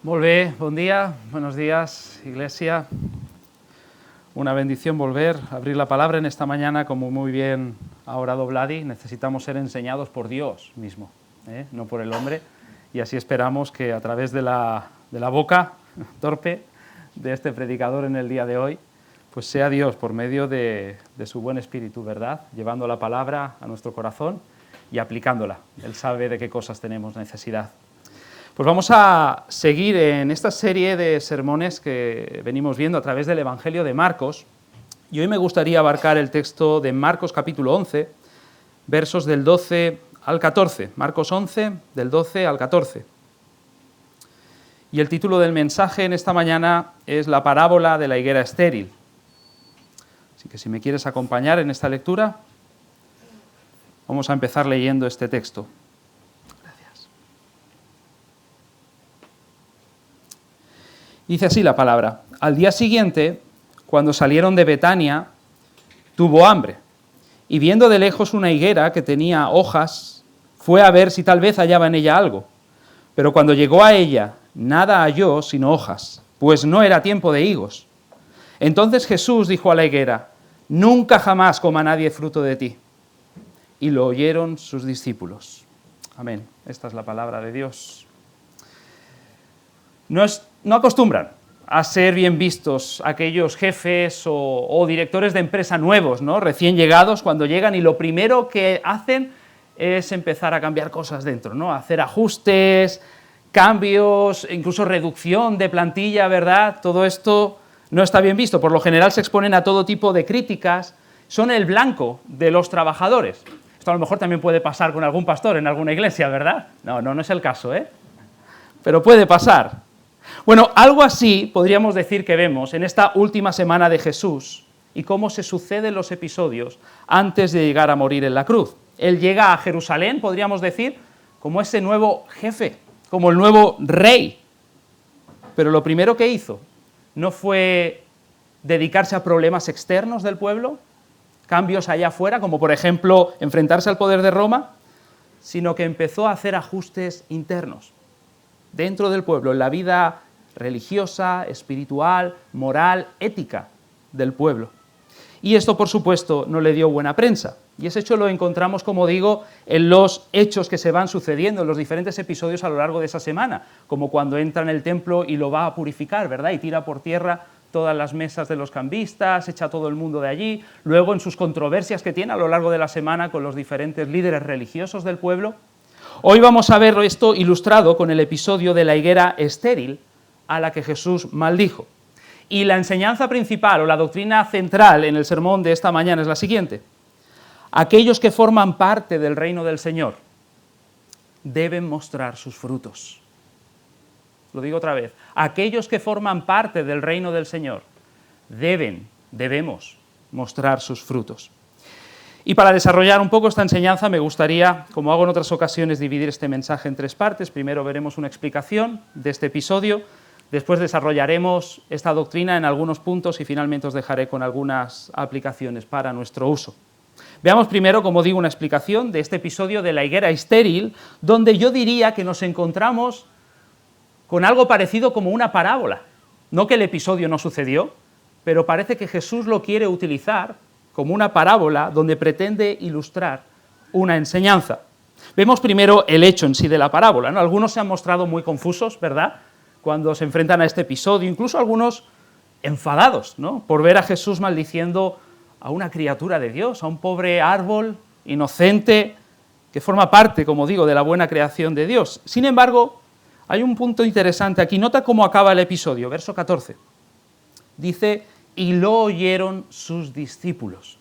Molt bé, bon día, buenos días, Iglesia. Una bendición volver a abrir la palabra en esta mañana, como muy bien ha orado Vladi. Necesitamos ser enseñados por Dios mismo, no por el hombre, y así esperamos que a través de la boca torpe de este predicador en el día de hoy, pues sea Dios por medio de su buen espíritu, ¿verdad?, llevando la palabra a nuestro corazón y aplicándola. Él sabe de qué cosas tenemos necesidad. Pues vamos a seguir en esta serie de sermones que venimos viendo a través del Evangelio de Marcos, y hoy me gustaría abarcar el texto de Marcos capítulo 11, versos del 12 al 14, Marcos 11, del 12 al 14. Y el título del mensaje en esta mañana es La parábola de la higuera estéril. Así que si me quieres acompañar en esta lectura, vamos a empezar leyendo este texto. Dice así la palabra: al día siguiente, cuando salieron de Betania, tuvo hambre, y viendo de lejos una higuera que tenía hojas, fue a ver si tal vez hallaba en ella algo. Pero cuando llegó a ella, nada halló sino hojas, pues no era tiempo de higos. Entonces Jesús dijo a la higuera: nunca jamás coma nadie fruto de ti. Y lo oyeron sus discípulos. Amén. Esta es la palabra de Dios. No acostumbran a ser bien vistos aquellos jefes o directores de empresa nuevos, ¿no?, recién llegados, cuando llegan y lo primero que hacen es empezar a cambiar cosas dentro, ¿no?, hacer ajustes, cambios, incluso reducción de plantilla, ¿verdad? Todo esto no está bien visto. Por lo general se exponen a todo tipo de críticas, son el blanco de los trabajadores. Esto a lo mejor también puede pasar con algún pastor en alguna iglesia, ¿verdad? No es el caso, pero puede pasar. Bueno, algo así podríamos decir que vemos en esta última semana de Jesús y cómo se suceden los episodios antes de llegar a morir en la cruz. Él llega a Jerusalén, podríamos decir, como ese nuevo jefe, como el nuevo rey. Pero lo primero que hizo no fue dedicarse a problemas externos del pueblo, cambios allá afuera, como por ejemplo enfrentarse al poder de Roma, sino que empezó a hacer ajustes internos dentro del pueblo, en la vida religiosa, espiritual, moral, ética del pueblo. Y esto, por supuesto, no le dio buena prensa. Y ese hecho lo encontramos, como digo, en los hechos que se van sucediendo, en los diferentes episodios a lo largo de esa semana, como cuando entra en el templo y lo va a purificar, ¿verdad?, y tira por tierra todas las mesas de los cambistas, echa a todo el mundo de allí. Luego, en sus controversias que tiene a lo largo de la semana con los diferentes líderes religiosos del pueblo. Hoy vamos a ver esto ilustrado con el episodio de la higuera estéril a la que Jesús maldijo. Y la enseñanza principal o la doctrina central en el sermón de esta mañana es la siguiente: aquellos que forman parte del reino del Señor deben mostrar sus frutos. Lo digo otra vez: aquellos que forman parte del reino del Señor debemos mostrar sus frutos. Y para desarrollar un poco esta enseñanza me gustaría, como hago en otras ocasiones, dividir este mensaje en tres partes. Primero veremos una explicación de este episodio, después desarrollaremos esta doctrina en algunos puntos y finalmente os dejaré con algunas aplicaciones para nuestro uso. Veamos primero, como digo, una explicación de este episodio de la higuera estéril, donde yo diría que nos encontramos con algo parecido como una parábola. No que el episodio no sucedió, pero parece que Jesús lo quiere utilizar como una parábola donde pretende ilustrar una enseñanza. Vemos primero el hecho en sí de la parábola, ¿no? Algunos se han mostrado muy confusos, ¿verdad?, cuando se enfrentan a este episodio, incluso algunos enfadados, ¿no?, por ver a Jesús maldiciendo a una criatura de Dios, a un pobre árbol inocente que forma parte, como digo, de la buena creación de Dios. Sin embargo, hay un punto interesante aquí. Nota cómo acaba el episodio, verso 14. Dice: y lo oyeron sus discípulos.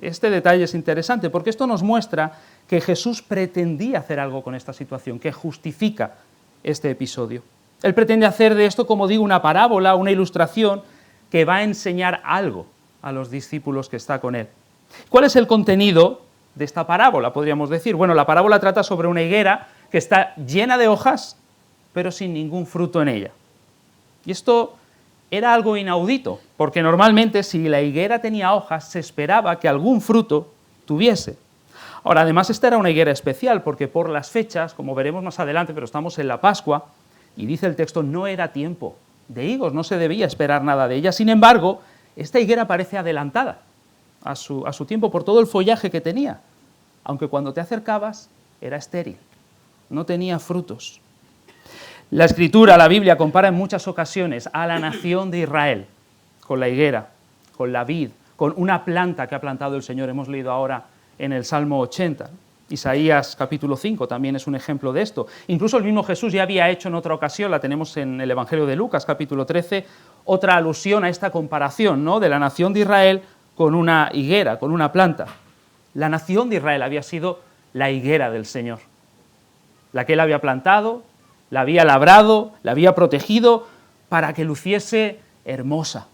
Este detalle es interesante porque esto nos muestra que Jesús pretendía hacer algo con esta situación, que justifica este episodio. Él pretende hacer de esto, como digo, una parábola, una ilustración que va a enseñar algo a los discípulos que está con él. ¿Cuál es el contenido de esta parábola, podríamos decir? Bueno, la parábola trata sobre una higuera que está llena de hojas, pero sin ningún fruto en ella. Y esto era algo inaudito, porque normalmente si la higuera tenía hojas, se esperaba que algún fruto tuviese. Ahora, además, esta era una higuera especial, porque por las fechas, como veremos más adelante, pero estamos en la Pascua, Y dice el texto, no era tiempo de higos, no se debía esperar nada de ella. Sin embargo, esta higuera parece adelantada a su tiempo por todo el follaje que tenía, aunque cuando te acercabas era estéril, no tenía frutos. La Escritura, la Biblia, compara en muchas ocasiones a la nación de Israel con la higuera, con la vid, con una planta que ha plantado el Señor. Hemos leído ahora en el Salmo 80. Isaías capítulo 5 también es un ejemplo de esto. Incluso el mismo Jesús ya había hecho en otra ocasión, la tenemos en el Evangelio de Lucas capítulo 13, otra alusión a esta comparación, ¿no?, de la nación de Israel con una higuera, con una planta. La nación de Israel había sido la higuera del Señor, la que él había plantado, la había labrado, la había protegido para que luciese hermosa,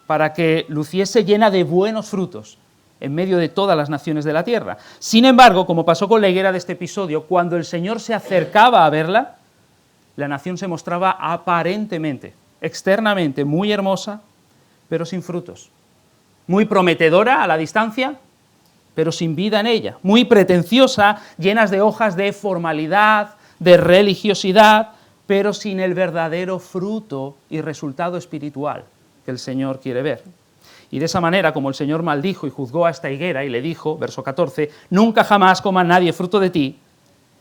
para que luciese llena de buenos frutos en medio de todas las naciones de la tierra. Sin embargo, como pasó con la higuera de este episodio, cuando el Señor se acercaba a verla, la nación se mostraba aparentemente, externamente, muy hermosa, pero sin frutos. Muy prometedora a la distancia, pero sin vida en ella. Muy pretenciosa, llenas de hojas de formalidad, de religiosidad, pero sin el verdadero fruto y resultado espiritual que el Señor quiere ver. Y de esa manera, como el Señor maldijo y juzgó a esta higuera y le dijo, verso 14, nunca jamás coma nadie fruto de ti,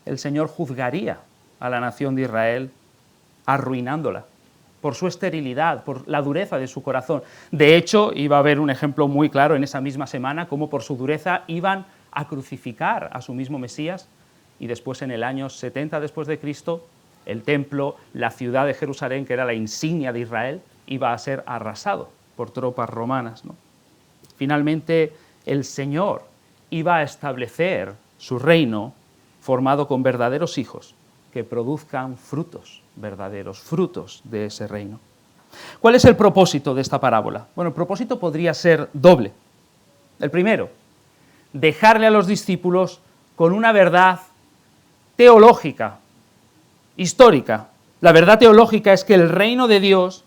el Señor juzgaría a la nación de Israel, arruinándola por su esterilidad, por la dureza de su corazón. De hecho, iba a haber un ejemplo muy claro en esa misma semana, cómo por su dureza iban a crucificar a su mismo Mesías, y después en el año 70 después de Cristo, el templo, la ciudad de Jerusalén, que era la insignia de Israel, iba a ser arrasado por tropas romanas, ¿no? Finalmente, el Señor iba a establecer su reino formado con verdaderos hijos que produzcan frutos verdaderos, frutos de ese reino. ¿Cuál es el propósito de esta parábola? Bueno, el propósito podría ser doble. El primero, dejarle a los discípulos con una verdad teológica, histórica. La verdad teológica es que el reino de Dios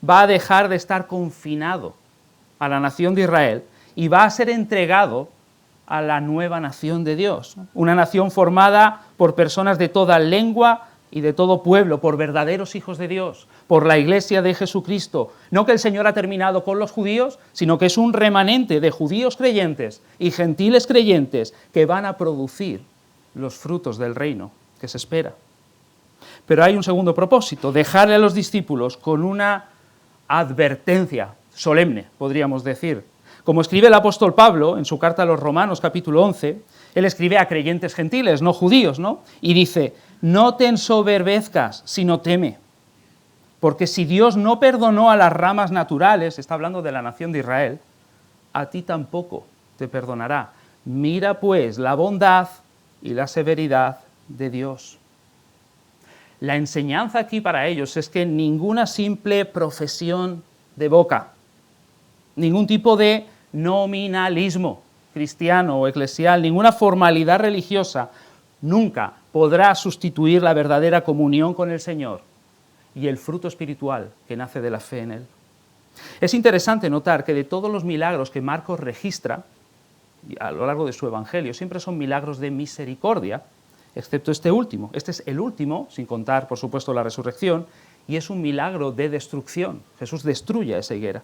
va a dejar de estar confinado a la nación de Israel y va a ser entregado a la nueva nación de Dios, una nación formada por personas de toda lengua y de todo pueblo, por verdaderos hijos de Dios, por la iglesia de Jesucristo. No que el Señor ha terminado con los judíos, sino que es un remanente de judíos creyentes y gentiles creyentes que van a producir los frutos del reino que se espera. Pero hay un segundo propósito, dejarle a los discípulos con una advertencia solemne, podríamos decir. Como escribe el apóstol Pablo en su carta a los Romanos, capítulo 11, él escribe a creyentes gentiles, no judíos, ¿no? Y dice, no te ensoberbezcas, sino teme, porque si Dios no perdonó a las ramas naturales, está hablando de la nación de Israel, a ti tampoco te perdonará. Mira pues la bondad y la severidad de Dios. La enseñanza aquí para ellos es que ninguna simple profesión de boca, ningún tipo de nominalismo cristiano o eclesial, ninguna formalidad religiosa nunca podrá sustituir la verdadera comunión con el Señor y el fruto espiritual que nace de la fe en Él. Es interesante notar que de todos los milagros que Marcos registra a lo largo de su evangelio, siempre son milagros de misericordia, excepto este último. Este es el último, sin contar, por supuesto, la resurrección, y es un milagro de destrucción. Jesús destruye a esa higuera.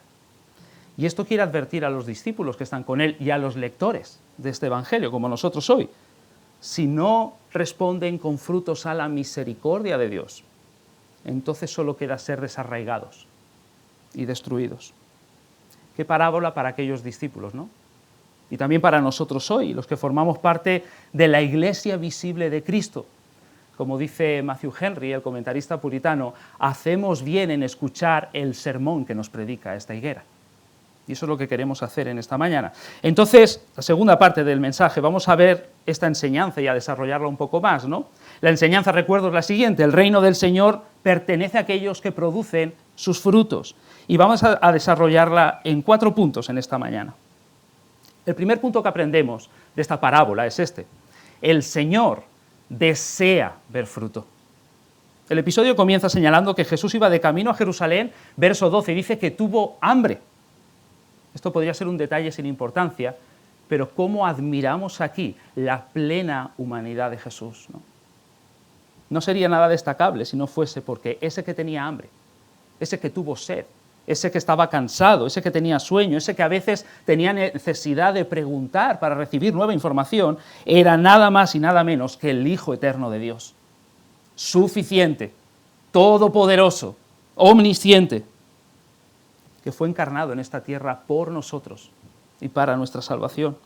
Y esto quiere advertir a los discípulos que están con él y a los lectores de este evangelio, como nosotros hoy. Si no responden con frutos a la misericordia de Dios, entonces solo queda ser desarraigados y destruidos. Qué parábola para aquellos discípulos, ¿no? Y también para nosotros hoy, los que formamos parte de la iglesia visible de Cristo. Como dice Matthew Henry, el comentarista puritano, hacemos bien en escuchar el sermón que nos predica esta higuera. Y eso es lo que queremos hacer en esta mañana. Entonces, la segunda parte del mensaje, vamos a ver esta enseñanza y a desarrollarla un poco más, ¿no? La enseñanza, recuerdo, es la siguiente: el reino del Señor pertenece a aquellos que producen sus frutos. Y vamos a desarrollarla en 4 puntos en esta mañana. El primer punto que aprendemos de esta parábola es este: el Señor desea ver fruto. El episodio comienza señalando que Jesús iba de camino a Jerusalén, verso 12, y dice que tuvo hambre. Esto podría ser un detalle sin importancia, pero cómo admiramos aquí la plena humanidad de Jesús, ¿no? no sería nada destacable si no fuese porque ese que tenía hambre, ese que tuvo sed, ese que estaba cansado, ese que tenía sueño, ese que a veces tenía necesidad de preguntar para recibir nueva información, era nada más y nada menos que el Hijo eterno de Dios. Suficiente, todopoderoso, omnisciente, que fue encarnado en esta tierra por nosotros y para nuestra salvación.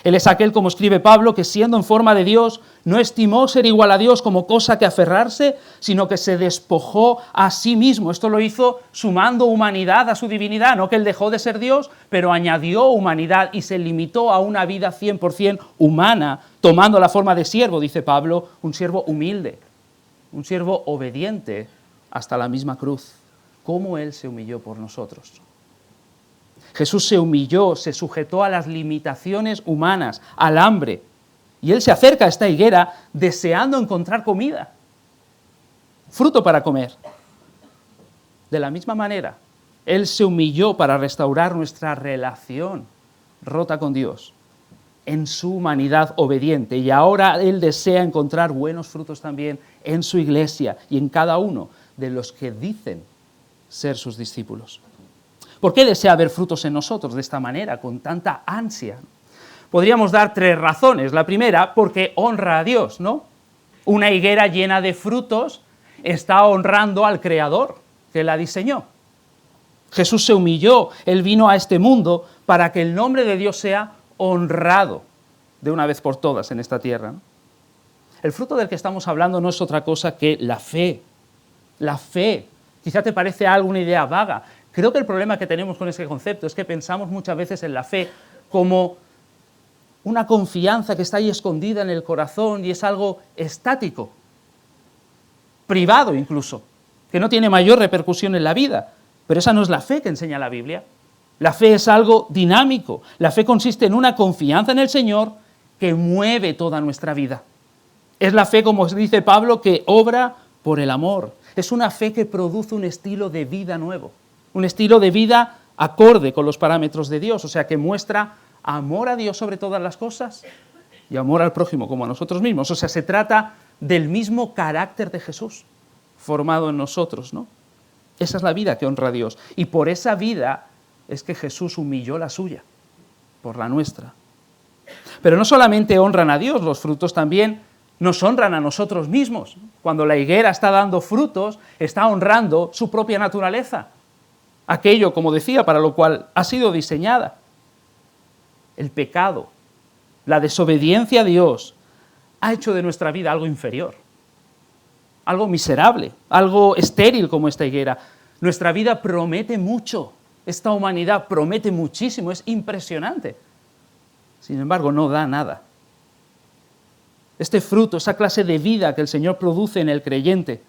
Él es aquel, como escribe Pablo, que siendo en forma de Dios, no estimó ser igual a Dios como cosa que aferrarse, sino que se despojó a sí mismo. Esto lo hizo sumando humanidad a su divinidad, no que él dejó de ser Dios, pero añadió humanidad y se limitó a una vida 100% humana, tomando la forma de siervo, dice Pablo, un siervo humilde, un siervo obediente hasta la misma cruz. Cómo él se humilló por nosotros. Jesús se humilló, se sujetó a las limitaciones humanas, al hambre, y él se acerca a esta higuera deseando encontrar comida, fruto para comer. De la misma manera, él se humilló para restaurar nuestra relación rota con Dios en su humanidad obediente, y ahora él desea encontrar buenos frutos también en su iglesia y en cada uno de los que dicen ser sus discípulos. ¿Por qué desea ver frutos en nosotros de esta manera, con tanta ansia? Podríamos dar 3 razones. La primera, porque honra a Dios, ¿no? Una higuera llena de frutos está honrando al Creador que la diseñó. Jesús se humilló, él vino a este mundo para que el nombre de Dios sea honrado de una vez por todas en esta tierra, ¿no? El fruto del que estamos hablando no es otra cosa que la fe. La fe. Quizá te parece algo, una idea vaga. Creo que el problema que tenemos con ese concepto es que pensamos muchas veces en la fe como una confianza que está ahí escondida en el corazón y es algo estático, privado incluso, que no tiene mayor repercusión en la vida. Pero esa no es la fe que enseña la Biblia. La fe es algo dinámico. La fe consiste en una confianza en el Señor que mueve toda nuestra vida. Es la fe, como dice Pablo, que obra por el amor. Es una fe que produce un estilo de vida nuevo. Un estilo de vida acorde con los parámetros de Dios, o sea, que muestra amor a Dios sobre todas las cosas y amor al prójimo como a nosotros mismos. O sea, se trata del mismo carácter de Jesús formado en nosotros, ¿no? Esa es la vida que honra a Dios. Y por esa vida es que Jesús humilló la suya, por la nuestra. Pero no solamente honran a Dios, los frutos también nos honran a nosotros mismos. Cuando la higuera está dando frutos, está honrando su propia naturaleza. Aquello, como decía, para lo cual ha sido diseñada. El pecado, la desobediencia a Dios, ha hecho de nuestra vida algo inferior, algo miserable, algo estéril como esta higuera. Nuestra vida promete mucho, esta humanidad promete muchísimo, es impresionante. Sin embargo, no da nada. Este fruto, esa clase de vida que el Señor produce en el creyente,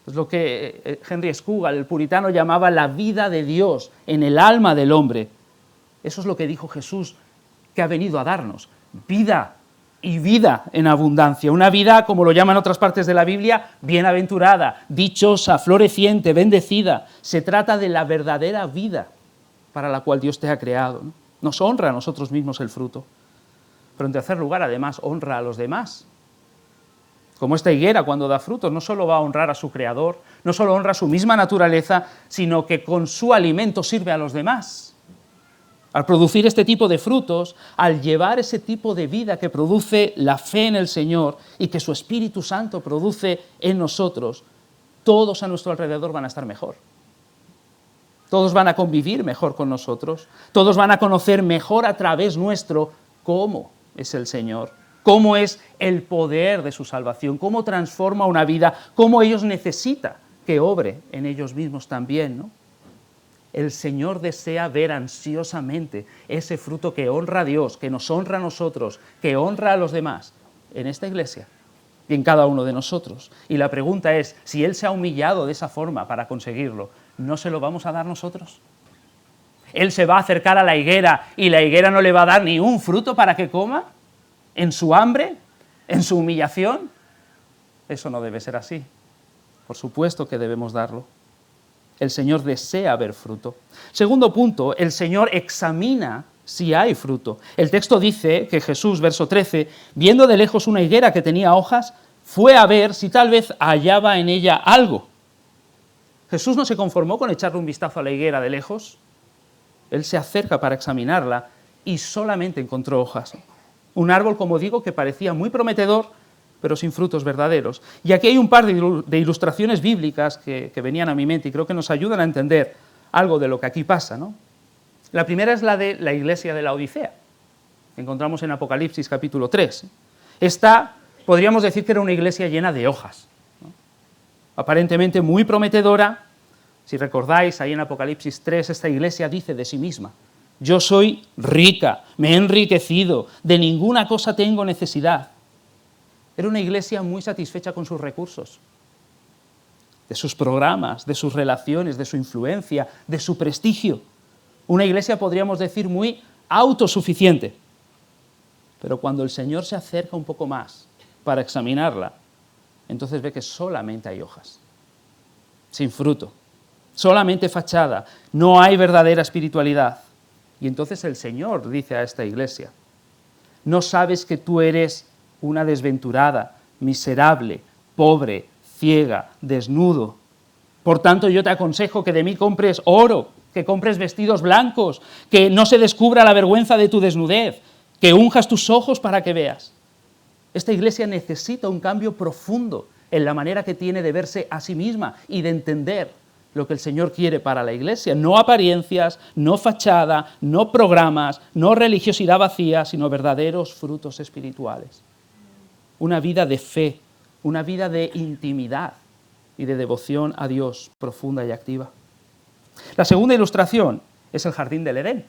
es lo que Henry Scougal, el puritano, llamaba la vida de Dios en el alma del hombre. Eso es lo que dijo Jesús, que ha venido a darnos. Vida y vida en abundancia. Una vida, como lo llaman otras partes de la Biblia, bienaventurada, dichosa, floreciente, bendecida. Se trata de la verdadera vida para la cual Dios te ha creado, ¿no? Nos honra a nosotros mismos el fruto. Pero en tercer lugar, además, honra a los demás. Como esta higuera cuando da frutos, no solo va a honrar a su creador, no solo honra su misma naturaleza, sino que con su alimento sirve a los demás. Al producir este tipo de frutos, al llevar ese tipo de vida que produce la fe en el Señor y que su Espíritu Santo produce en nosotros, todos a nuestro alrededor van a estar mejor. Todos van a convivir mejor con nosotros, todos van a conocer mejor a través nuestro cómo es el Señor, cómo es el poder de su salvación, cómo transforma una vida, cómo ellos necesitan que obre en ellos mismos también, ¿no? El Señor desea ver ansiosamente ese fruto que honra a Dios, que nos honra a nosotros, que honra a los demás, en esta iglesia y en cada uno de nosotros. Y la pregunta es, si Él se ha humillado de esa forma para conseguirlo, ¿no se lo vamos a dar nosotros? Él se va a acercar a la higuera y la higuera no le va a dar ni un fruto para que coma, en su hambre, en su humillación. Eso no debe ser así. Por supuesto que debemos darlo. El Señor desea ver fruto. Segundo punto, el Señor examina si hay fruto. El texto dice que Jesús, verso 13, viendo de lejos una higuera que tenía hojas, fue a ver si tal vez hallaba en ella algo. Jesús no se conformó con echarle un vistazo a la higuera de lejos. Él se acerca para examinarla y solamente encontró hojas. Un árbol, como digo, que parecía muy prometedor, pero sin frutos verdaderos. Y aquí hay un par de ilustraciones bíblicas que venían a mi mente y creo que nos ayudan a entender algo de lo que aquí pasa, ¿no? La primera es la de la iglesia de la Odisea, que encontramos en Apocalipsis capítulo 3. Esta, podríamos decir que era una iglesia llena de hojas, ¿no? Aparentemente muy prometedora. Si recordáis, ahí en Apocalipsis 3, esta iglesia dice de sí misma: yo soy rica, me he enriquecido, de ninguna cosa tengo necesidad. Era una iglesia muy satisfecha con sus recursos, de sus programas, de sus relaciones, de su influencia, de su prestigio. Una iglesia, podríamos decir, muy autosuficiente. Pero cuando el Señor se acerca un poco más para examinarla, entonces ve que solamente hay hojas, sin fruto, solamente fachada, no hay verdadera espiritualidad. Y entonces el Señor dice a esta iglesia: ¿no sabes que tú eres una desventurada, miserable, pobre, ciega, desnudo? Por tanto, yo te aconsejo que de mí compres oro, que compres vestidos blancos, que no se descubra la vergüenza de tu desnudez, que unjas tus ojos para que veas. Esta iglesia necesita un cambio profundo en la manera que tiene de verse a sí misma y de entender lo que el Señor quiere para la iglesia. No apariencias, no fachada, no programas, no religiosidad vacía, sino verdaderos frutos espirituales. Una vida de fe, una vida de intimidad y de devoción a Dios profunda y activa. La segunda ilustración es el jardín del Edén,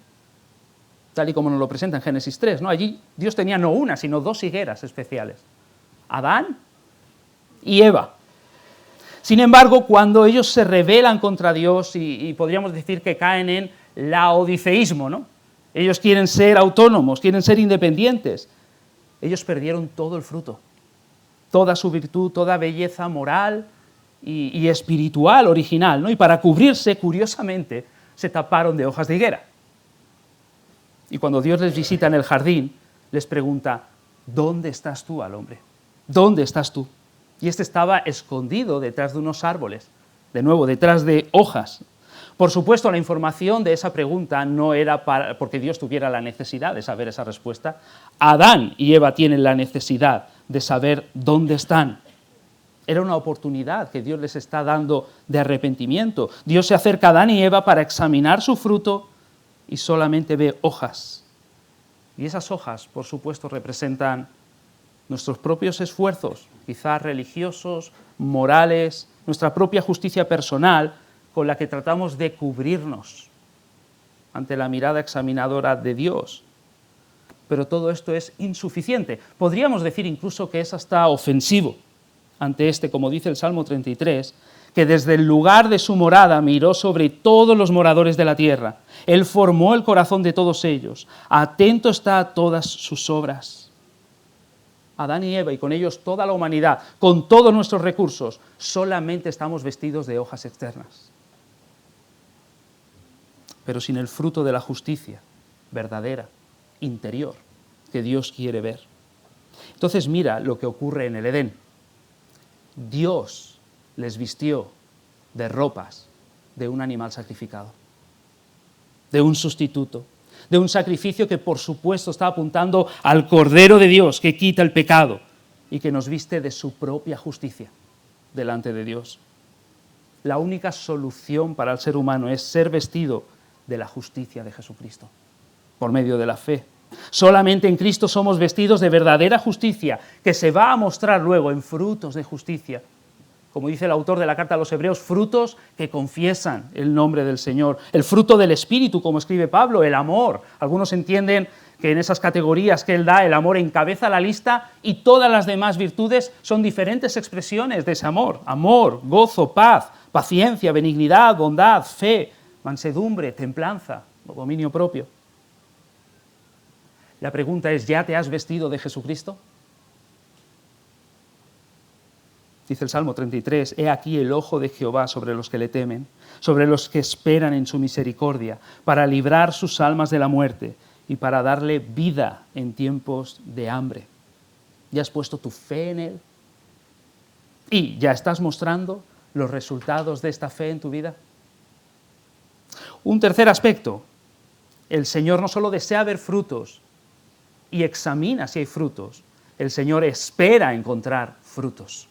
tal y como nos lo presenta en Génesis 3, ¿no? Allí Dios tenía no una, sino dos higueras especiales: Adán y Eva. Sin embargo, cuando ellos se rebelan contra Dios y podríamos decir que caen en laodiceísmo, ¿no? Ellos quieren ser autónomos, quieren ser independientes. Ellos perdieron todo el fruto, toda su virtud, toda belleza moral y espiritual original, ¿no? Y para cubrirse, curiosamente, se taparon de hojas de higuera. Y cuando Dios les visita en el jardín, les pregunta: ¿dónde estás tú, al hombre? ¿Dónde estás tú? Y este estaba escondido detrás de unos árboles, de nuevo, detrás de hojas. Por supuesto, la información de esa pregunta no era porque Dios tuviera la necesidad de saber esa respuesta. Adán y Eva tienen la necesidad de saber dónde están. Era una oportunidad que Dios les está dando de arrepentimiento. Dios se acerca a Adán y Eva para examinar su fruto y solamente ve hojas. Y esas hojas, por supuesto, representan nuestros propios esfuerzos, quizás religiosos, morales, nuestra propia justicia personal, con la que tratamos de cubrirnos ante la mirada examinadora de Dios. Pero todo esto es insuficiente. Podríamos decir incluso que es hasta ofensivo ante como dice el Salmo 33, que desde el lugar de su morada miró sobre todos los moradores de la tierra. Él formó el corazón de todos ellos. Atento está a todas sus obras. Adán y Eva, y con ellos toda la humanidad, con todos nuestros recursos, solamente estamos vestidos de hojas externas. Pero sin el fruto de la justicia verdadera, interior, que Dios quiere ver. Entonces mira lo que ocurre en el Edén. Dios les vistió de ropas de un animal sacrificado, de un sustituto, de un sacrificio que por supuesto está apuntando al Cordero de Dios que quita el pecado y que nos viste de su propia justicia delante de Dios. La única solución para el ser humano es ser vestido de la justicia de Jesucristo, por medio de la fe. Solamente en Cristo somos vestidos de verdadera justicia, que se va a mostrar luego en frutos de justicia. Como dice el autor de la carta a los Hebreos, frutos que confiesan el nombre del Señor. El fruto del Espíritu, como escribe Pablo, el amor. Algunos entienden que en esas categorías que él da, el amor encabeza la lista y todas las demás virtudes son diferentes expresiones de ese amor. Amor, gozo, paz, paciencia, benignidad, bondad, fe, mansedumbre, templanza, dominio propio. La pregunta es, ¿ya te has vestido de Jesucristo? Dice el Salmo 33, he aquí el ojo de Jehová sobre los que le temen, sobre los que esperan en su misericordia, para librar sus almas de la muerte y para darle vida en tiempos de hambre. ¿Ya has puesto tu fe en Él? ¿Y ya estás mostrando los resultados de esta fe en tu vida? Un tercer aspecto, el Señor no solo desea ver frutos y examina si hay frutos, el Señor espera encontrar frutos.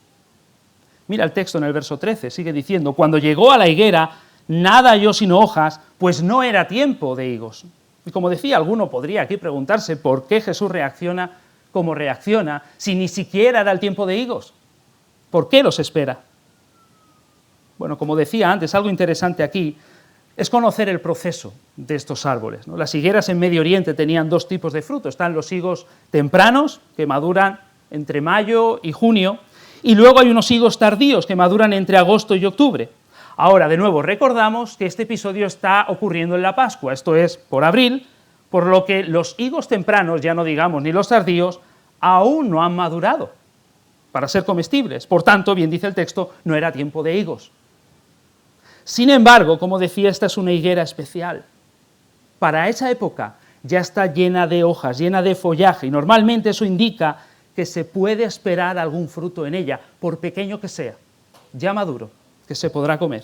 Mira el texto en el verso 13, sigue diciendo, cuando llegó a la higuera, nada halló sino hojas, pues no era tiempo de higos. Y como decía, alguno podría aquí preguntarse por qué Jesús reacciona como reacciona si ni siquiera era el tiempo de higos. ¿Por qué los espera? Bueno, como decía antes, algo interesante aquí es conocer el proceso de estos árboles, ¿no? Las higueras en Medio Oriente tenían dos tipos de frutos. Están los higos tempranos, que maduran entre mayo y junio, y luego hay unos higos tardíos, que maduran entre agosto y octubre. Ahora, de nuevo, recordamos que este episodio está ocurriendo en la Pascua, esto es, por abril, por lo que los higos tempranos, ya no digamos ni los tardíos, aún no han madurado para ser comestibles. Por tanto, bien dice el texto, no era tiempo de higos. Sin embargo, como decía, esta es una higuera especial. Para esa época ya está llena de hojas, llena de follaje, y normalmente eso indica que se puede esperar algún fruto en ella, por pequeño que sea, ya maduro, que se podrá comer.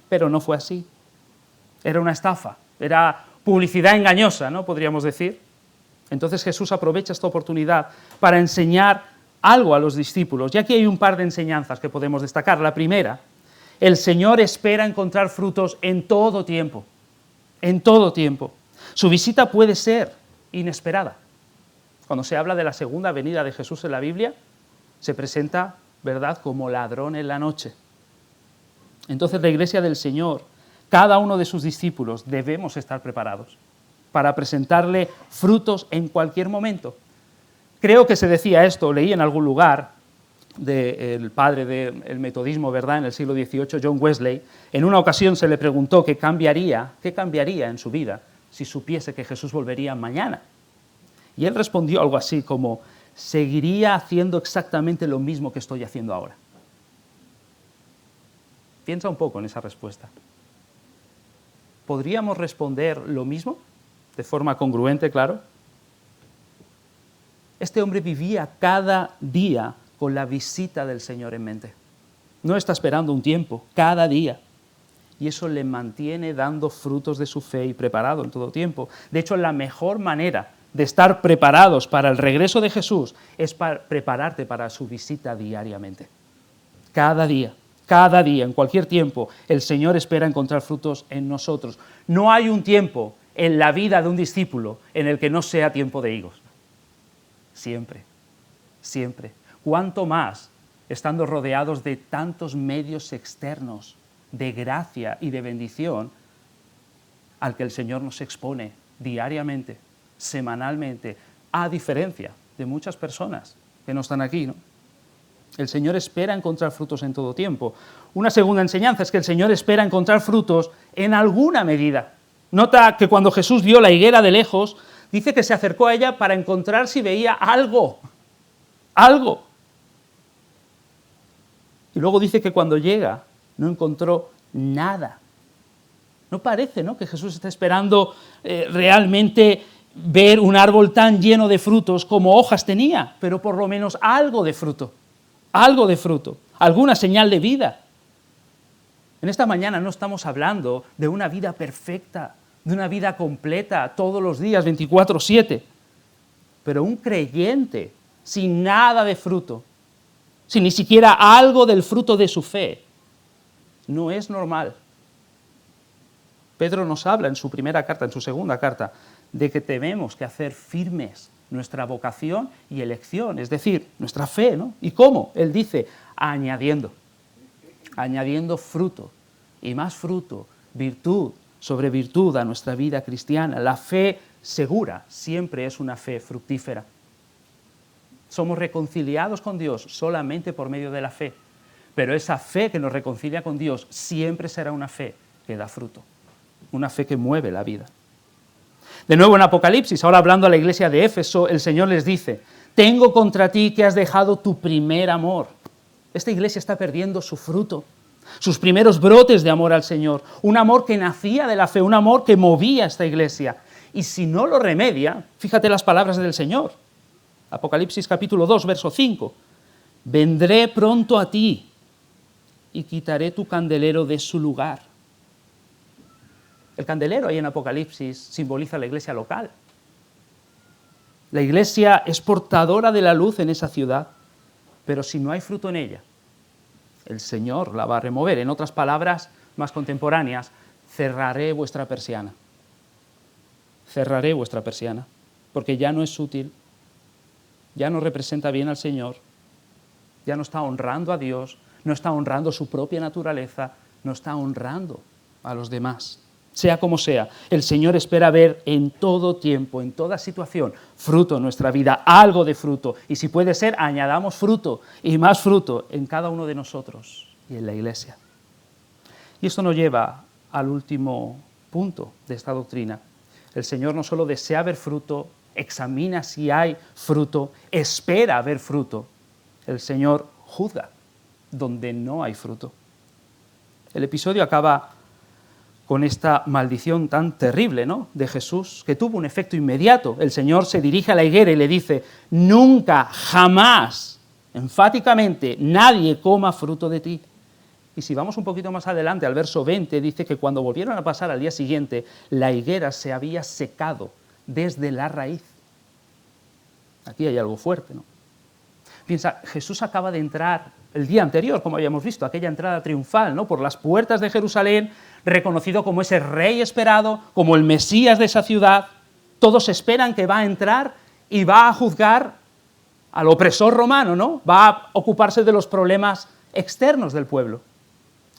Pero no fue así. Era una estafa, era publicidad engañosa, ¿no? Podríamos decir. Entonces Jesús aprovecha esta oportunidad para enseñar algo a los discípulos. Y aquí hay un par de enseñanzas que podemos destacar. La primera, el Señor espera encontrar frutos en todo tiempo. En todo tiempo. Su visita puede ser inesperada. Cuando se habla de la segunda venida de Jesús en la Biblia, se presenta, ¿verdad?, como ladrón en la noche. Entonces la Iglesia del Señor, cada uno de sus discípulos, debemos estar preparados para presentarle frutos en cualquier momento. Creo que se decía esto, leí en algún lugar, del padre del metodismo, ¿verdad?, en el siglo XVIII, John Wesley. En una ocasión se le preguntó qué cambiaría en su vida si supiese que Jesús volvería mañana. Y él respondió algo así como, seguiría haciendo exactamente lo mismo que estoy haciendo ahora. Piensa un poco en esa respuesta. ¿Podríamos responder lo mismo? De forma congruente, claro. Este hombre vivía cada día con la visita del Señor en mente. No está esperando un tiempo, cada día. Y eso le mantiene dando frutos de su fe y preparado en todo tiempo. De hecho, la mejor manera de estar preparados para el regreso de Jesús es prepararte para su visita diariamente. Cada día, en cualquier tiempo, el Señor espera encontrar frutos en nosotros. No hay un tiempo en la vida de un discípulo en el que no sea tiempo de higos. Siempre, siempre. Cuánto más estando rodeados de tantos medios externos de gracia y de bendición al que el Señor nos expone diariamente, semanalmente, a diferencia de muchas personas que no están aquí, ¿no? El Señor espera encontrar frutos en todo tiempo. Una segunda enseñanza es que el Señor espera encontrar frutos en alguna medida. Nota que cuando Jesús vio la higuera de lejos, dice que se acercó a ella para encontrar si veía algo. Y luego dice que cuando llega no encontró nada. No parece, ¿no?, que Jesús está esperando realmente ver un árbol tan lleno de frutos como hojas tenía, pero por lo menos algo de fruto, alguna señal de vida. En esta mañana no estamos hablando de una vida perfecta, de una vida completa, todos los días, 24/7, pero un creyente sin nada de fruto, sin ni siquiera algo del fruto de su fe, no es normal. Pedro nos habla en su primera carta, en su segunda carta, de que tenemos que hacer firmes nuestra vocación y elección, es decir, nuestra fe, ¿no? ¿Y cómo? Él dice, añadiendo fruto, y más fruto, virtud sobre virtud a nuestra vida cristiana. La fe segura siempre es una fe fructífera. Somos reconciliados con Dios solamente por medio de la fe, pero esa fe que nos reconcilia con Dios siempre será una fe que da fruto, una fe que mueve la vida. De nuevo en Apocalipsis, ahora hablando a la iglesia de Éfeso, el Señor les dice, tengo contra ti que has dejado tu primer amor. Esta iglesia está perdiendo su fruto, sus primeros brotes de amor al Señor, un amor que nacía de la fe, un amor que movía a esta iglesia. Y si no lo remedia, fíjate las palabras del Señor. Apocalipsis capítulo 2, verso 5. vendré pronto a ti y quitaré tu candelero de su lugar. El candelero ahí en Apocalipsis simboliza la iglesia local. La iglesia es portadora de la luz en esa ciudad, pero si no hay fruto en ella, el Señor la va a remover. En otras palabras más contemporáneas, cerraré vuestra persiana. Cerraré vuestra persiana, porque ya no es útil, ya no representa bien al Señor, ya no está honrando a Dios, no está honrando su propia naturaleza, no está honrando a los demás. Sea como sea, el Señor espera ver en todo tiempo, en toda situación, fruto en nuestra vida, algo de fruto. Y si puede ser, añadamos fruto y más fruto en cada uno de nosotros y en la iglesia. Y esto nos lleva al último punto de esta doctrina. El Señor no solo desea ver fruto, examina si hay fruto, espera ver fruto. El Señor juzga donde no hay fruto. El episodio acaba con esta maldición tan terrible, ¿no?, de Jesús, que tuvo un efecto inmediato. El Señor se dirige a la higuera y le dice: nunca, jamás, enfáticamente, nadie coma fruto de ti. Y si vamos un poquito más adelante, al verso 20, dice que cuando volvieron a pasar al día siguiente, la higuera se había secado desde la raíz. Aquí hay algo fuerte, ¿no? Piensa, Jesús acaba de entrar el día anterior, como habíamos visto, aquella entrada triunfal, ¿no?, por las puertas de Jerusalén, reconocido como ese rey esperado, como el Mesías de esa ciudad. Todos esperan que va a entrar y va a juzgar al opresor romano, ¿no? Va a ocuparse de los problemas externos del pueblo.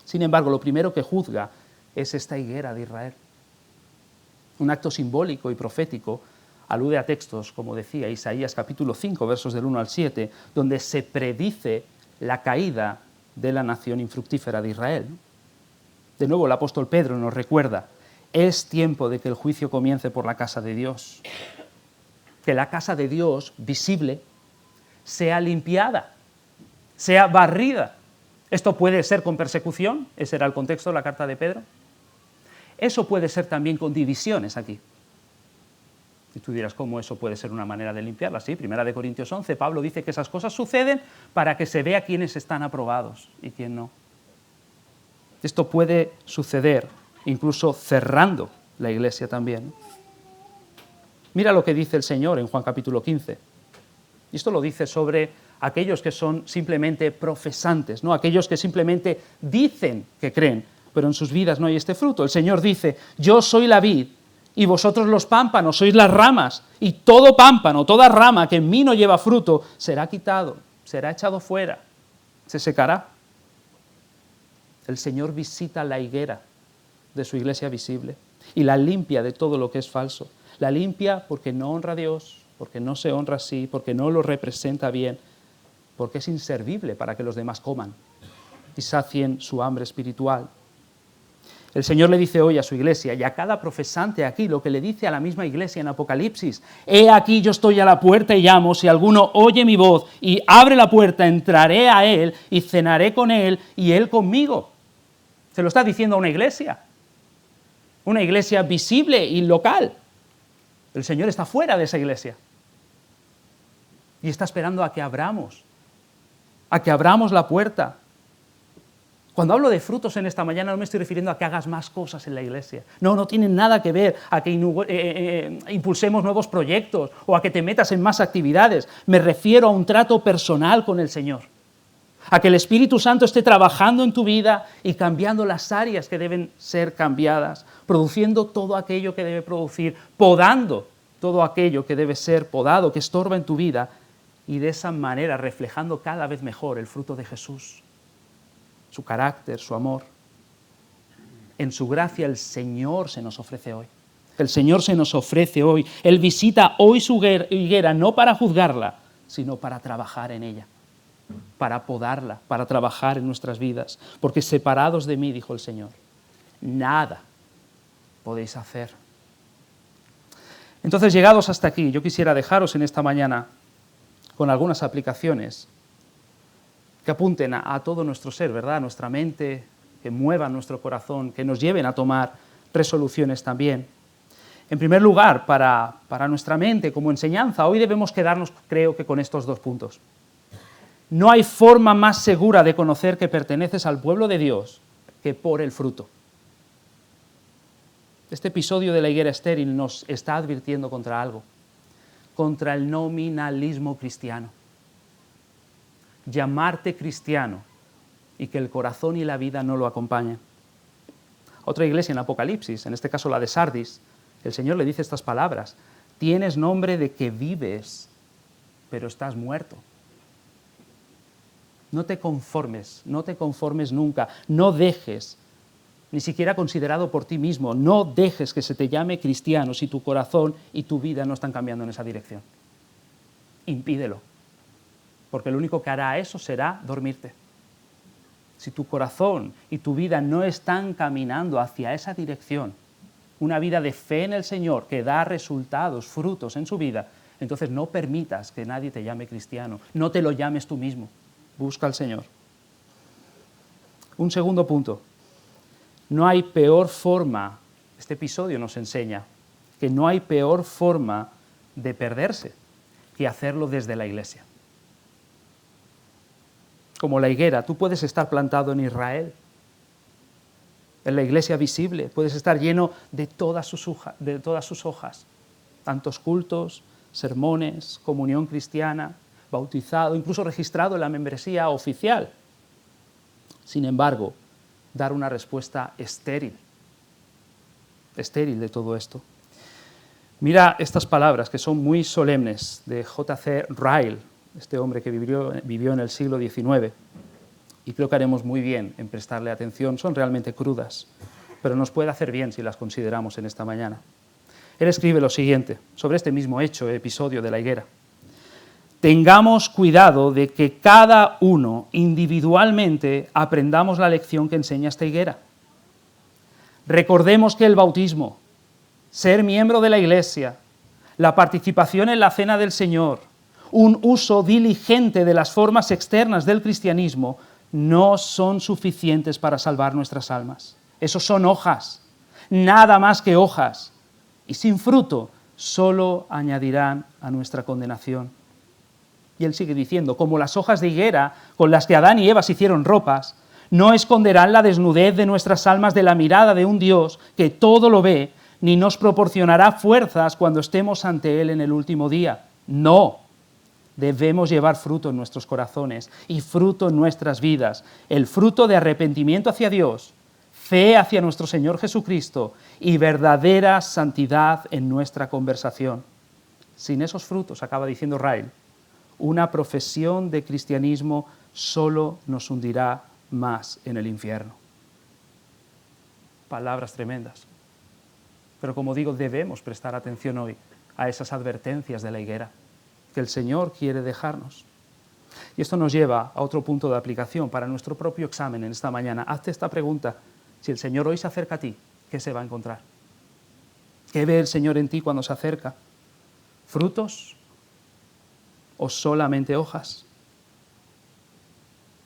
Sin embargo, lo primero que juzga es esta higuera de Israel. Un acto simbólico y profético. Alude a textos, como decía Isaías capítulo 5, versos del 1 al 7, donde se predice la caída de la nación infructífera de Israel. De nuevo el apóstol Pedro nos recuerda: es tiempo de que el juicio comience por la casa de Dios. Que la casa de Dios, visible, sea limpiada, sea barrida. Esto puede ser con persecución, ese era el contexto de la carta de Pedro. Eso puede ser también con divisiones aquí. Y tú dirás, ¿cómo eso puede ser una manera de limpiarla? Sí, 1 Corintios 11, Pablo dice que esas cosas suceden para que se vea quiénes están aprobados y quién no. Esto puede suceder incluso cerrando la iglesia también. Mira lo que dice el Señor en Juan capítulo 15. Y esto lo dice sobre aquellos que son simplemente profesantes, ¿no?, aquellos que simplemente dicen que creen, pero en sus vidas no hay este fruto. El Señor dice: yo soy la vid y vosotros los pámpanos sois las ramas, y todo pámpano, toda rama que en mí no lleva fruto será quitado, será echado fuera, se secará. El Señor visita la higuera de su iglesia visible y la limpia de todo lo que es falso. La limpia porque no honra a Dios, porque no se honra así, porque no lo representa bien, porque es inservible para que los demás coman y sacien su hambre espiritual. El Señor le dice hoy a su iglesia y a cada profesante aquí lo que le dice a la misma iglesia en Apocalipsis: he aquí yo estoy a la puerta y llamo, si alguno oye mi voz y abre la puerta, entraré a él y cenaré con él y él conmigo. Se lo está diciendo a una iglesia visible y local. El Señor está fuera de esa iglesia y está esperando a que abramos la puerta. Cuando hablo de frutos en esta mañana no me estoy refiriendo a que hagas más cosas en la iglesia. No tienen nada que ver a que impulsemos nuevos proyectos o a que te metas en más actividades. Me refiero a un trato personal con el Señor. A que el Espíritu Santo esté trabajando en tu vida y cambiando las áreas que deben ser cambiadas, produciendo todo aquello que debe producir, podando todo aquello que debe ser podado, que estorba en tu vida, y de esa manera reflejando cada vez mejor el fruto de Jesús. Su carácter, su amor. En su gracia el Señor se nos ofrece hoy. El Señor se nos ofrece hoy. Él visita hoy su higuera no para juzgarla, sino para trabajar en ella, para podarla, para trabajar en nuestras vidas. Porque separados de mí, dijo el Señor, nada podéis hacer. Entonces, llegados hasta aquí, yo quisiera dejaros en esta mañana con algunas aplicaciones que apunten a todo nuestro ser, ¿verdad? A nuestra mente, que muevan nuestro corazón, que nos lleven a tomar resoluciones también. En primer lugar, para nuestra mente como enseñanza, hoy debemos quedarnos, creo que, con estos dos puntos. No hay forma más segura de conocer que perteneces al pueblo de Dios que por el fruto. Este episodio de la higuera estéril nos está advirtiendo contra algo, contra el nominalismo cristiano. Llamarte cristiano y que el corazón y la vida no lo acompañen. Otra iglesia en Apocalipsis, en este caso la de Sardis, el Señor le dice estas palabras: tienes nombre de que vives, pero estás muerto. No te conformes nunca, no dejes, ni siquiera considerado por ti mismo, no dejes que se te llame cristiano si tu corazón y tu vida no están cambiando en esa dirección. Impídelo, porque lo único que hará eso será dormirte. Si tu corazón y tu vida no están caminando hacia esa dirección, una vida de fe en el Señor que da resultados, frutos en su vida, entonces no permitas que nadie te llame cristiano, no te lo llames tú mismo. Busca al Señor. Un segundo punto. No hay peor forma, este episodio nos enseña, que no hay peor forma de perderse que hacerlo desde la iglesia. Como la higuera, tú puedes estar plantado en Israel, en la iglesia visible, puedes estar lleno de todas sus hojas, tantos cultos, sermones, comunión cristiana, bautizado, incluso registrado en la membresía oficial. Sin embargo, dar una respuesta estéril de todo esto. Mira estas palabras que son muy solemnes de J.C. Ryle, este hombre que vivió en el siglo XIX, y creo que haremos muy bien en prestarle atención. Son realmente crudas, pero nos puede hacer bien si las consideramos en esta mañana. Él escribe lo siguiente sobre este mismo episodio de la higuera: tengamos cuidado de que cada uno individualmente aprendamos la lección que enseña esta higuera. Recordemos que el bautismo, ser miembro de la Iglesia, la participación en la cena del Señor, un uso diligente de las formas externas del cristianismo, no son suficientes para salvar nuestras almas. Esos son hojas, nada más que hojas, y sin fruto solo añadirán a nuestra condenación. Y él sigue diciendo: como las hojas de higuera con las que Adán y Eva se hicieron ropas, no esconderán la desnudez de nuestras almas de la mirada de un Dios que todo lo ve, ni nos proporcionará fuerzas cuando estemos ante Él en el último día. No, debemos llevar fruto en nuestros corazones y fruto en nuestras vidas, el fruto de arrepentimiento hacia Dios, fe hacia nuestro Señor Jesucristo y verdadera santidad en nuestra conversación. Sin esos frutos, acaba diciendo Ryle, una profesión de cristianismo solo nos hundirá más en el infierno. Palabras tremendas. Pero como digo, debemos prestar atención hoy a esas advertencias de la higuera que el Señor quiere dejarnos. Y esto nos lleva a otro punto de aplicación para nuestro propio examen en esta mañana. Hazte esta pregunta: si el Señor hoy se acerca a ti, ¿qué se va a encontrar? ¿Qué ve el Señor en ti cuando se acerca? ¿Frutos o solamente hojas?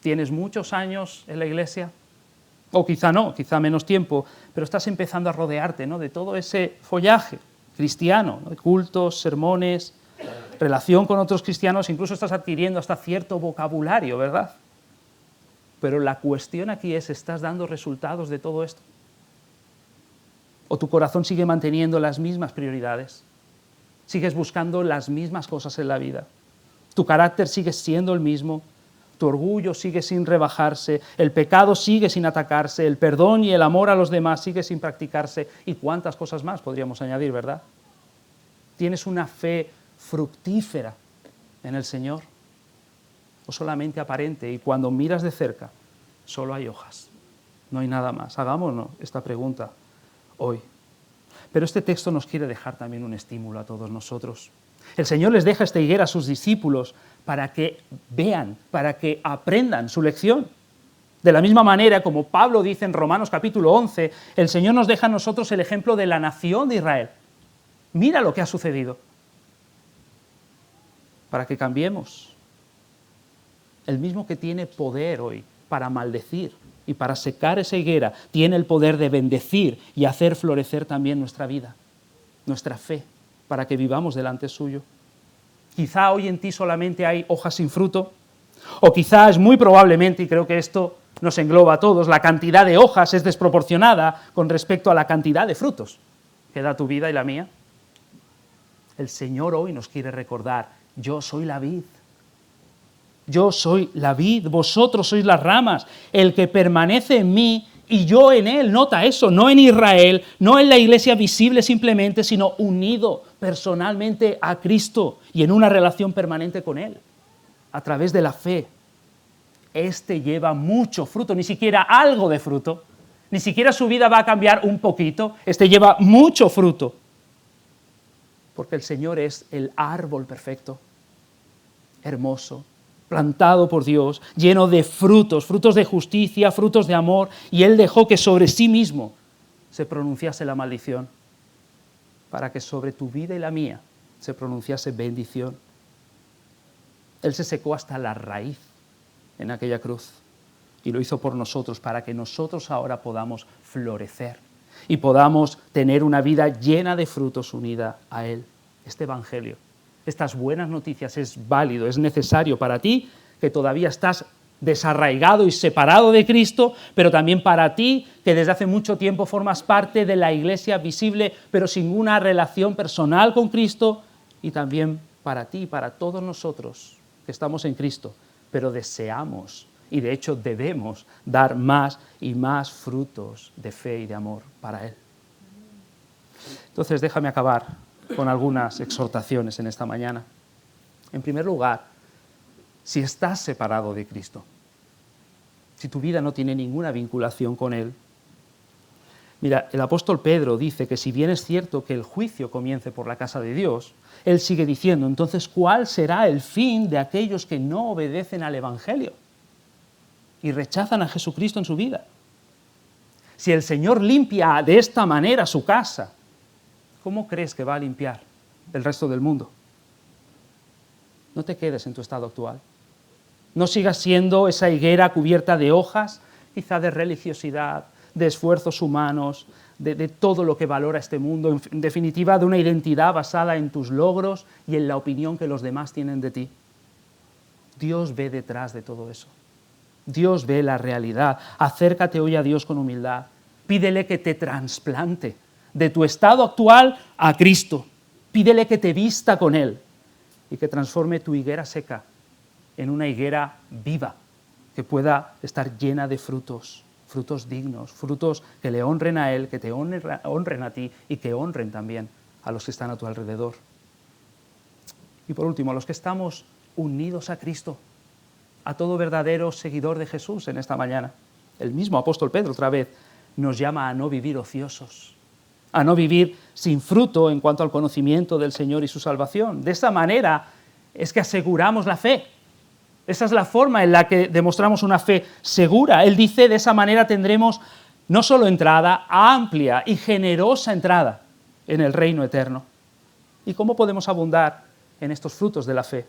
¿Tienes muchos años en la iglesia? O quizá no, quizá menos tiempo, pero estás empezando a rodearte, ¿no?, de todo ese follaje cristiano, ¿no?, de cultos, sermones, relación con otros cristianos, incluso estás adquiriendo hasta cierto vocabulario, ¿verdad? Pero la cuestión aquí es: ¿estás dando resultados de todo esto? ¿O tu corazón sigue manteniendo las mismas prioridades? ¿Sigues buscando las mismas cosas en la vida? ¿Tu carácter sigue siendo el mismo? ¿Tu orgullo sigue sin rebajarse? ¿El pecado sigue sin atacarse? ¿El perdón y el amor a los demás sigue sin practicarse? Y cuántas cosas más podríamos añadir, ¿verdad? ¿Tienes una fe fructífera en el Señor? ¿O solamente aparente, y cuando miras de cerca solo hay hojas? No hay nada más. Hagámonos esta pregunta hoy. Pero este texto nos quiere dejar también un estímulo a todos nosotros. El Señor les deja esta higuera a sus discípulos para que vean, para que aprendan su lección. De la misma manera, como Pablo dice en Romanos capítulo 11, el Señor nos deja a nosotros el ejemplo de la nación de Israel. Mira lo que ha sucedido. Para que cambiemos. El mismo que tiene poder hoy para maldecir y para secar esa higuera, tiene el poder de bendecir y hacer florecer también nuestra vida, nuestra fe, para que vivamos delante suyo. Quizá hoy en ti solamente hay hojas sin fruto, O quizás, muy probablemente, y creo que esto nos engloba a todos, la cantidad de hojas es desproporcionada con respecto a la cantidad de frutos que da tu vida y la mía. El Señor hoy nos quiere recordar: yo soy la vid. Yo soy la vid, vosotros sois las ramas. El que permanece en mí y yo en él. Nota eso, no en Israel, no en la iglesia visible simplemente, sino unido personalmente a Cristo y en una relación permanente con él, a través de la fe. Este lleva mucho fruto, ni siquiera algo de fruto, ni siquiera su vida va a cambiar un poquito, este lleva mucho fruto, porque el Señor es el árbol perfecto, hermoso, plantado por Dios, lleno de frutos, frutos de justicia, frutos de amor, y Él dejó que sobre sí mismo se pronunciase la maldición, para que sobre tu vida y la mía se pronunciase bendición. Él se secó hasta la raíz en aquella cruz, y lo hizo por nosotros, para que nosotros ahora podamos florecer y podamos tener una vida llena de frutos unida a Él. Este Evangelio, estas buenas noticias es válido, es necesario para ti, que todavía estás desarraigado y separado de Cristo, pero también para ti, que desde hace mucho tiempo formas parte de la iglesia visible, pero sin una relación personal con Cristo, y también para ti, para todos nosotros que estamos en Cristo, pero deseamos y de hecho debemos dar más y más frutos de fe y de amor para Él. Entonces déjame acabar con algunas exhortaciones en esta mañana. En primer lugar, si estás separado de Cristo, si tu vida no tiene ninguna vinculación con Él, mira, el apóstol Pedro dice que si bien es cierto que el juicio comience por la casa de Dios, él sigue diciendo: entonces, ¿cuál será el fin de aquellos que no obedecen al Evangelio y rechazan a Jesucristo en su vida? Si el Señor limpia de esta manera su casa, ¿cómo crees que va a limpiar el resto del mundo? No te quedes en tu estado actual. No sigas siendo esa higuera cubierta de hojas, quizá de religiosidad, de esfuerzos humanos, de todo lo que valora este mundo, en definitiva, de una identidad basada en tus logros y en la opinión que los demás tienen de ti. Dios ve detrás de todo eso. Dios ve la realidad. Acércate hoy a Dios con humildad. Pídele que te trasplante de tu estado actual a Cristo. Pídele que te vista con Él y que transforme tu higuera seca en una higuera viva, que pueda estar llena de frutos, frutos dignos, frutos que le honren a Él, que te honren a ti y que honren también a los que están a tu alrededor. Y por último, a los que estamos unidos a Cristo, a todo verdadero seguidor de Jesús en esta mañana. El mismo apóstol Pedro, otra vez, nos llama a no vivir ociosos, a no vivir sin fruto en cuanto al conocimiento del Señor y su salvación. De esta manera es que aseguramos la fe. Esa es la forma en la que demostramos una fe segura. Él dice: de esa manera tendremos no solo entrada, amplia y generosa entrada en el reino eterno. ¿Y cómo podemos abundar en estos frutos de la fe?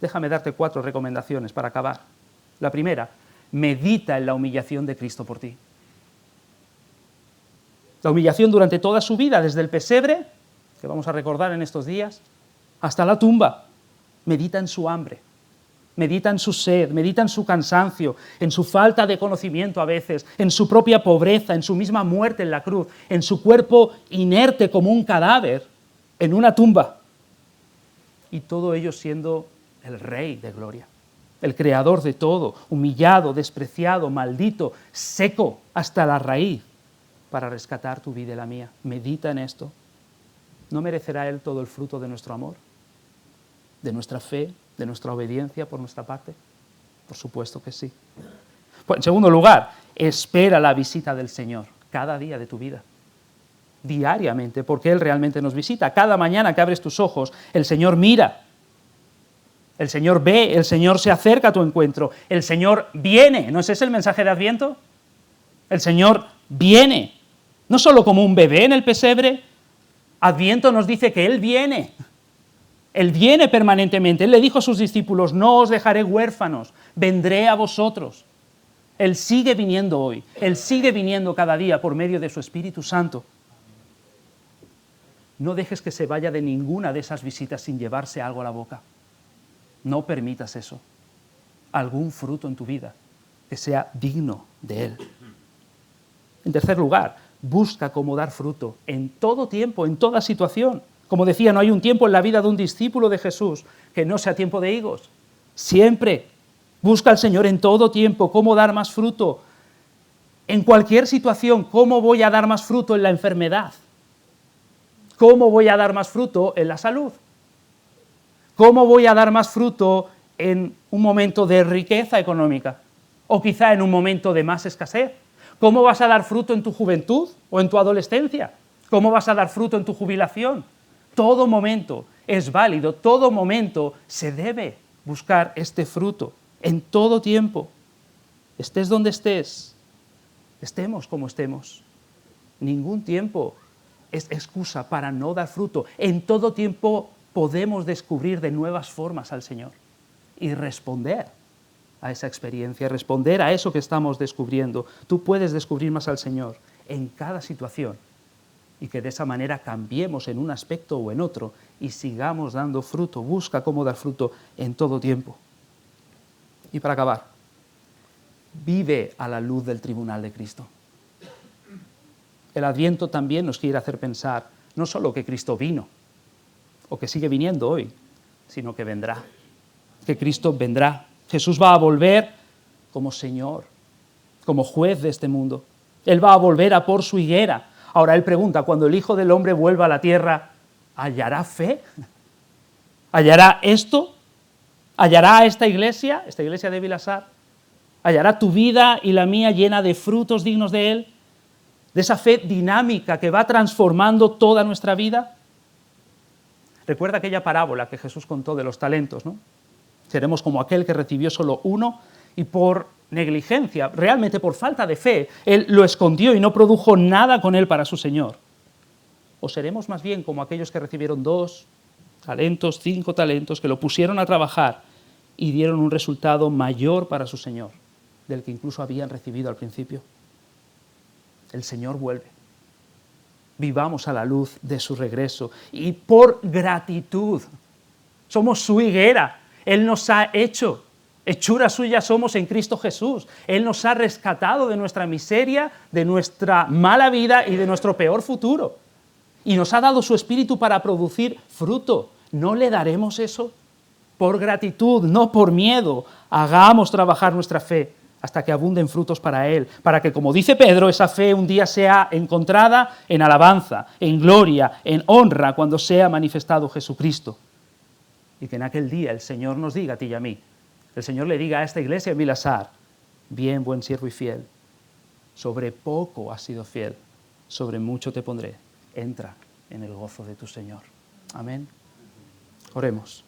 Déjame darte 4 recomendaciones para acabar. La primera: medita en la humillación de Cristo por ti. La humillación durante toda su vida, desde el pesebre, que vamos a recordar en estos días, hasta la tumba. Medita en su hambre, medita en su sed, medita en su cansancio, en su falta de conocimiento a veces, en su propia pobreza, en su misma muerte en la cruz, en su cuerpo inerte como un cadáver en una tumba. Y todo ello siendo el Rey de gloria, el creador de todo, humillado, despreciado, maldito, seco hasta la raíz, para rescatar tu vida y la mía. Medita en esto. ¿No merecerá Él todo el fruto de nuestro amor, de nuestra fe, de nuestra obediencia por nuestra parte? Por supuesto que sí. Pues, en segundo lugar, espera la visita del Señor cada día de tu vida, diariamente, porque Él realmente nos visita. Cada mañana que abres tus ojos, el Señor mira, el Señor ve, el Señor se acerca a tu encuentro, el Señor viene. ¿No es ese el mensaje de Adviento? El Señor viene, no solo como un bebé en el pesebre. Adviento nos dice que Él viene. Él viene permanentemente. Él le dijo a sus discípulos: no os dejaré huérfanos, vendré a vosotros. Él sigue viniendo hoy, Él sigue viniendo cada día por medio de su Espíritu Santo. No dejes que se vaya de ninguna de esas visitas sin llevarse algo a la boca. No permitas eso. algún fruto en tu vida que sea digno de Él. En tercer lugar, busca cómo dar fruto en todo tiempo, en toda situación. Como decía, no hay un tiempo en la vida de un discípulo de Jesús que no sea tiempo de higos. Siempre busca al Señor en todo tiempo cómo dar más fruto. En cualquier situación, ¿cómo voy a dar más fruto en la enfermedad? ¿Cómo voy a dar más fruto en la salud? ¿Cómo voy a dar más fruto en un momento de riqueza económica? O quizá en un momento de más escasez. ¿Cómo vas a dar fruto en tu juventud o en tu adolescencia? ¿Cómo vas a dar fruto en tu jubilación? Todo momento es válido, todo momento se debe buscar este fruto, en todo tiempo. Estés donde estés, estemos como estemos. Ningún tiempo es excusa para no dar fruto. En todo tiempo podemos descubrir de nuevas formas al Señor y responder a esa experiencia, responder a eso que estamos descubriendo. Tú puedes descubrir más al Señor en cada situación y que de esa manera cambiemos en un aspecto o en otro y sigamos dando fruto. Busca cómo dar fruto en todo tiempo. Y para acabar, vive a la luz del tribunal de Cristo. El Adviento también nos quiere hacer pensar no solo que Cristo vino o que sigue viniendo hoy, sino que vendrá, que Cristo vendrá. Jesús va a volver como Señor, como juez de este mundo. Él va a volver a por su higuera. Ahora Él pregunta, cuando el Hijo del Hombre vuelva a la tierra, ¿hallará fe? ¿Hallará esto? ¿Hallará a esta iglesia de Vilasar? ¿Hallará tu vida y la mía llena de frutos dignos de Él? ¿De esa fe dinámica que va transformando toda nuestra vida? Recuerda aquella parábola que Jesús contó de los talentos, ¿no? Seremos como aquel que recibió solo uno y por negligencia, realmente por falta de fe, él lo escondió y no produjo nada con él para su Señor. O seremos más bien como aquellos que recibieron 2 talentos, 5 talentos, que lo pusieron a trabajar y dieron un resultado mayor para su Señor, del que incluso habían recibido al principio. El Señor vuelve. Vivamos a la luz de su regreso y por gratitud. Somos su higuera. Él nos ha hecho, hechura suya somos en Cristo Jesús. Él nos ha rescatado de nuestra miseria, de nuestra mala vida y de nuestro peor futuro. Y nos ha dado su Espíritu para producir fruto. ¿No le daremos eso? Por gratitud, no por miedo. Hagamos trabajar nuestra fe hasta que abunden frutos para Él, para que, como dice Pedro, esa fe un día sea encontrada en alabanza, en gloria, en honra, cuando sea manifestado Jesucristo. Y que en aquel día el Señor nos diga a ti y a mí, el Señor le diga a esta iglesia en Vilasar, bien, buen siervo y fiel, sobre poco has sido fiel, sobre mucho te pondré, entra en el gozo de tu Señor. Amén. Oremos.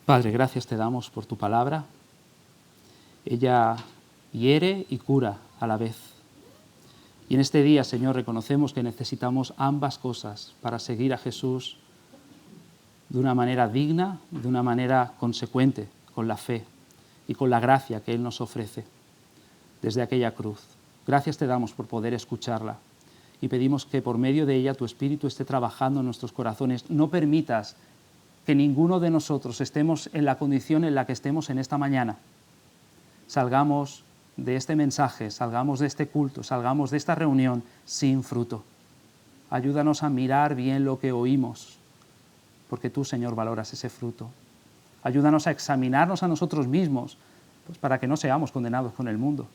Padre, gracias te damos por tu palabra. Ella hiere y cura a la vez. Y en este día, Señor, reconocemos que necesitamos ambas cosas para seguir a Jesús de una manera digna, de una manera consecuente, con la fe y con la gracia que Él nos ofrece desde aquella cruz. Gracias te damos por poder escucharla y pedimos que por medio de ella tu Espíritu esté trabajando en nuestros corazones. No permitas que ninguno de nosotros estemos en la condición en la que estemos en esta mañana. Salgamos de este mensaje, salgamos de este culto, salgamos de esta reunión sin fruto. Ayúdanos a mirar bien lo que oímos, porque tú, Señor, valoras ese fruto. Ayúdanos a examinarnos a nosotros mismos, pues para que no seamos condenados con el mundo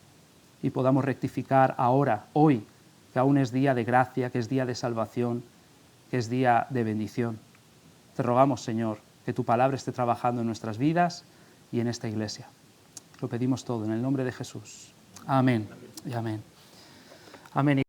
y podamos rectificar ahora, hoy, que aún es día de gracia, que es día de salvación, que es día de bendición. Te rogamos, Señor, que tu palabra esté trabajando en nuestras vidas y en esta iglesia. Lo pedimos todo en el nombre de Jesús. Amén y amén. Amén.